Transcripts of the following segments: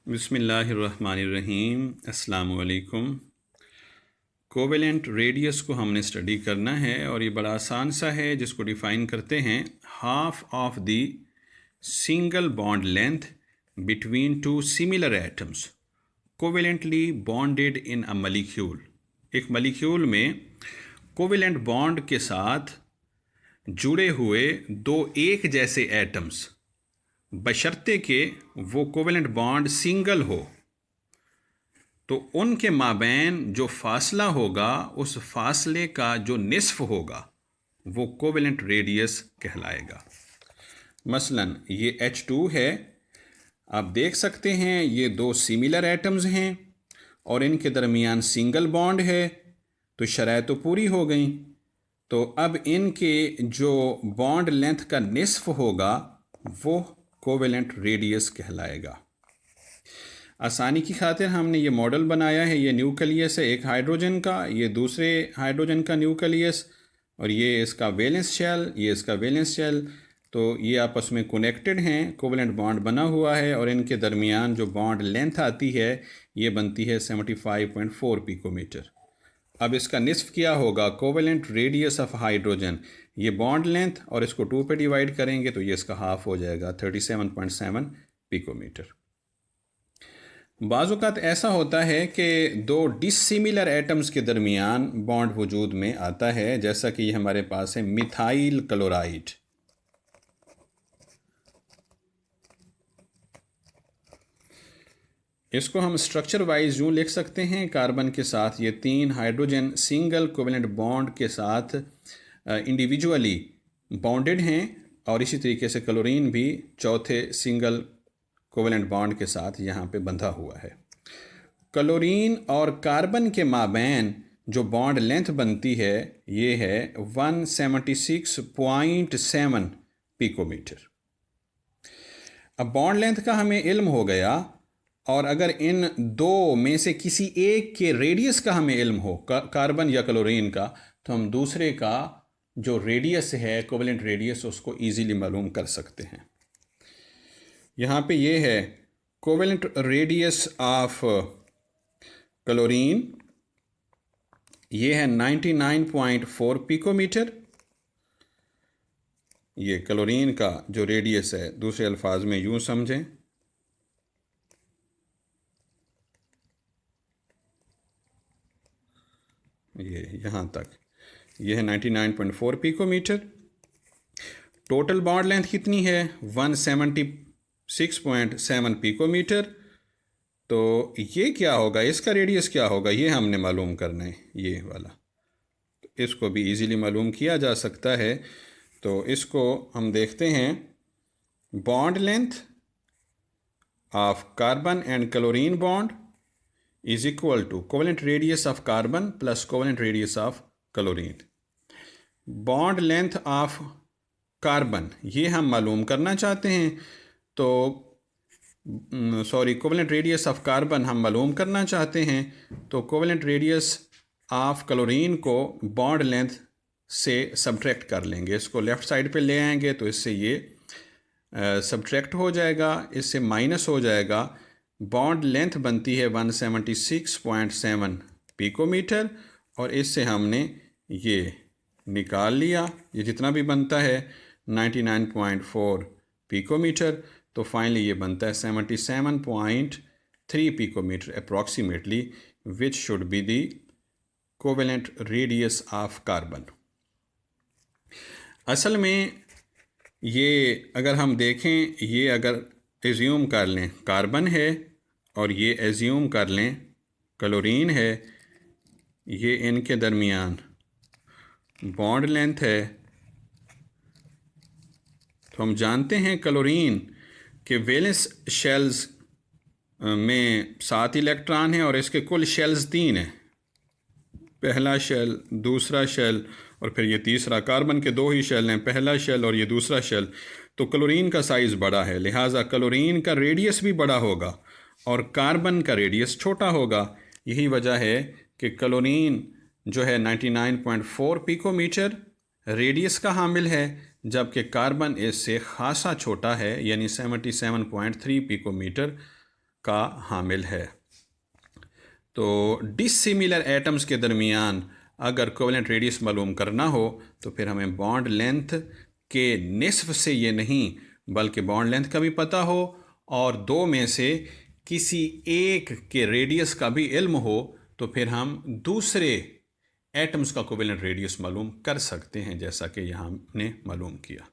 बिस्मिल्लाहिर्रहमानिर्रहीम। अस्सलामु अलैकुम। कोवेलेंट रेडियस को हमने स्टडी करना है और ये बड़ा आसान सा है, जिसको डिफ़ाइन करते हैं half of the single bond length between two similar atoms covalently bonded in a molecule. एक मॉलिक्यूल में कोवेलेंट बॉन्ड के साथ जुड़े हुए दो एक जैसे एटम्स, बशर्ते कि वो कोवेलेंट बॉन्ड सिंगल हो, तो उनके माबैन जो फासला होगा उस फासले का जो निस्फ होगा वो कोवेलेंट रेडियस कहलाएगा। मसलन ये H2 है, आप देख सकते हैं ये दो सिमिलर एटम्स हैं और इनके दरमियान सिंगल बॉन्ड है, तो शर्त तो पूरी हो गई। तो अब इनके जो बॉन्ड लेंथ का निस्फ होगा वो कोवेलेंट रेडियस कहलाएगा। आसानी की खातिर हमने ये मॉडल बनाया है। ये न्यूक्लियस है एक हाइड्रोजन का, ये दूसरे हाइड्रोजन का न्यूक्लियस, और ये इसका वैलेंस शेल, ये इसका वैलेंस शेल। तो ये आपस में कनेक्टेड हैं, कोवेलेंट बॉन्ड बना हुआ है और इनके दरमियान जो बॉन्ड लेंथ आती है ये बनती है 75.4 पिकोमीटर। अब इसका निस्फ क्या होगा? कोवेलेंट रेडियस ऑफ हाइड्रोजन, ये बॉन्ड लेंथ, और इसको 2 पे डिवाइड करेंगे तो ये इसका हाफ हो जाएगा 37.7 पिकोमीटर। बाज़-औक़ात ऐसा होता है कि दो डिसिमिलर एटम्स के दरमियान बॉन्ड वजूद में आता है, जैसा कि हमारे पास है मिथाइल क्लोराइड। इसको हम स्ट्रक्चर वाइज यूँ लिख सकते हैं, कार्बन के साथ ये 3 हाइड्रोजन सिंगल कोवेलेंट बॉन्ड के साथ इंडिविजुअली बॉन्डेड हैं, और इसी तरीके से क्लोरीन भी चौथे सिंगल कोवेलेंट बॉन्ड के साथ यहाँ पे बंधा हुआ है। क्लोरीन और कार्बन के माबैन जो बॉन्ड लेंथ बनती है ये है 176.7 पिकोमीटर। अब बॉन्ड लेंथ का हमें इल्म हो गया, और अगर इन दो में से किसी एक के रेडियस का हमें इल्म हो, कार्बन या क्लोरीन का, तो हम दूसरे का जो रेडियस है, कोवेलेंट रेडियस, उसको इजीली मालूम कर सकते हैं। यहाँ पे ये है कोवेलेंट रेडियस ऑफ क्लोरीन, ये है 99.4 पिकोमीटर। ये क्लोरीन का जो रेडियस है, दूसरे अल्फाज में यूँ समझें, ये यहाँ तक, ये है 99.4 पिकोमीटर। टोटल बॉन्ड लेंथ कितनी है? 176.7 पिकोमीटर। तो ये क्या होगा, इसका रेडियस क्या होगा, ये हमने मालूम करना है, ये वाला। तो इसको भी इजीली मालूम किया जा सकता है। तो इसको हम देखते हैं, bond length of carbon and chlorine bond is equal to covalent radius of carbon plus covalent radius of chlorine. Bond length of carbon ये हम मालूम करना चाहते हैं, तो कोवेलेंट रेडियस ऑफ कार्बन हम मालूम करना चाहते हैं, तो कोवेलेंट रेडियस ऑफ क्लोरीन को बॉन्ड लेंथ से सब्ट्रैक्ट कर लेंगे। इसको लेफ़्ट साइड पे ले आएंगे तो इससे ये सब्ट्रैक्ट हो जाएगा, इससे माइनस हो जाएगा। बॉन्ड लेंथ बनती है 176.7 पिकोमीटर, और इससे हमने ये निकाल लिया, ये जितना भी बनता है 99.4 पिकोमीटर। तो फाइनली ये बनता है 77.3 picometre approximately, which should be the covalent radius of carbon. असल में ये अगर हम देखें, ये अगर एज्यूम कर लें कार्बन है और ये एज्यूम कर लें क्लोरीन है, ये इनके दरमियान बॉन्ड लेंथ है, तो हम जानते हैं क्लोरीन के वैलेंस शेल्स में 7 इलेक्ट्रॉन हैं और इसके कुल शेल्स 3 हैं। पहला शेल, दूसरा शेल, और फिर ये तीसरा। कार्बन के 2 ही शेल हैं, पहला शेल और ये दूसरा शेल। तो क्लोरीन का साइज़ बड़ा है, लिहाजा क्लोरीन का रेडियस भी बड़ा होगा और कार्बन का रेडियस छोटा होगा। यही वजह है कि क्लोरीन जो है 99.4 पिकोमीटर रेडियस का हामिल है, जबकि कार्बन इससे खासा छोटा है, यानी 77.3 पिकोमीटर का हामिल है। तो डिसिमिलर एटम्स के दरमियान अगर कोवेलेंट रेडियस मालूम करना हो तो फिर हमें बॉन्ड लेंथ के निस्फ से ये नहीं बल्कि बॉन्ड लेंथ का भी पता हो और दो में से किसी एक के रेडियस का भी इल्म हो तो फिर हम दूसरे एटम्स का कोवेलेंट रेडियस मालूम कर सकते हैं, जैसा कि यहाँ हमने मालूम किया।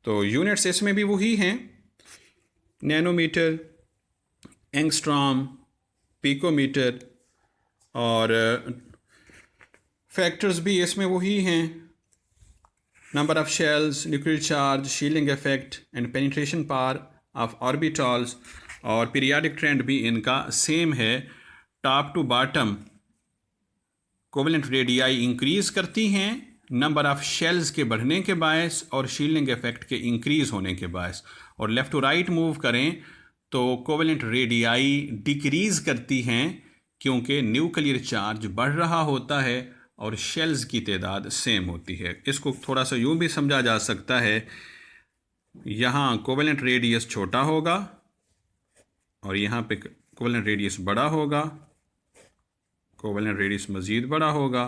तो यूनिट्स इसमें भी वही हैं, नैनोमीटर, एंगस्ट्रॉम, पिकोमीटर, और फैक्टर्स भी इसमें वही हैं, number of shells, nuclear charge, shielding effect and penetration power of orbitals, और पीरियाडिक ट्रेंड भी इनका सेम है। Top to bottom covalent radii increase करती हैं नंबर ऑफ शेल्स के बढ़ने के बायस और शील्डिंग इफेक्ट के इंक्रीज़ होने के बायस, और लेफ़्ट टू राइट मूव करें तो कोवेलेंट रेडियाई डिक्रीज़ करती हैं क्योंकि न्यूक्लियर चार्ज बढ़ रहा होता है और शेल्स की तादाद सेम होती है। इसको थोड़ा सा यूँ भी समझा जा सकता है, यहाँ कोवेलेंट रेडियस छोटा होगा और यहाँ पे कोवेलेंट रेडियस बड़ा होगा, कोवेलेंट रेडियस मज़ीद बड़ा होगा,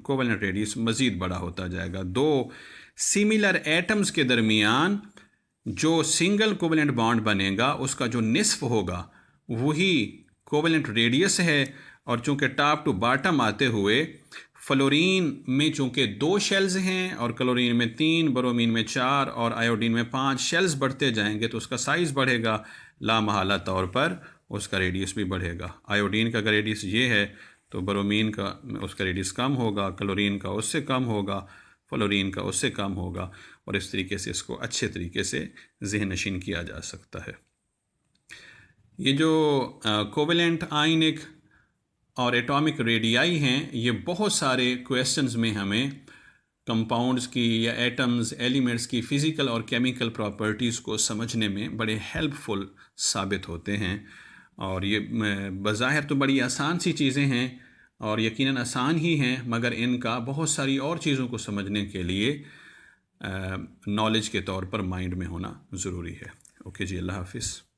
कोवेलेंट रेडियस मज़ीद बड़ा होता जाएगा। दो सिमिलर एटम्स के दरमियान जो सिंगल कोवेलेंट बॉन्ड बनेगा उसका जो निस्फ होगा वही कोवेलेंट रेडियस है। और चूँकि टॉप टू बॉटम आते हुए फ्लोरीन में चूँकि 2 शेल्स हैं और क्लोरीन में 3, ब्रोमीन में 4 और आयोडीन में 5 शेल्स बढ़ते जाएंगे तो उसका साइज़ बढ़ेगा, लामहला तौर पर उसका रेडियस भी बढ़ेगा। आयोडीन का रेडियस ये है तो ब्रोमीन का उसका रेडियस कम होगा, क्लोरीन का उससे कम होगा, फ्लोरीन का उससे कम होगा, और इस तरीके से इसको अच्छे तरीके से ज़हन नशीन किया जा सकता है। ये जो कोवेलेंट आयनिक और एटॉमिक रेडियाई हैं, ये बहुत सारे क्वेश्चंस में हमें कंपाउंड्स की या एटम्स, एलिमेंट्स की फ़िज़िकल और केमिकल प्रॉपर्टीज़ को समझने में बड़े हेल्पफुल साबित होते हैं। और ये बज़ाहिर तो बड़ी आसान सी चीज़ें हैं और यकीनन आसान ही हैं, मगर इनका बहुत सारी और चीज़ों को समझने के लिए नॉलेज के तौर पर माइंड में होना ज़रूरी है। ओके जी, अल्लाह हाफ़िज़।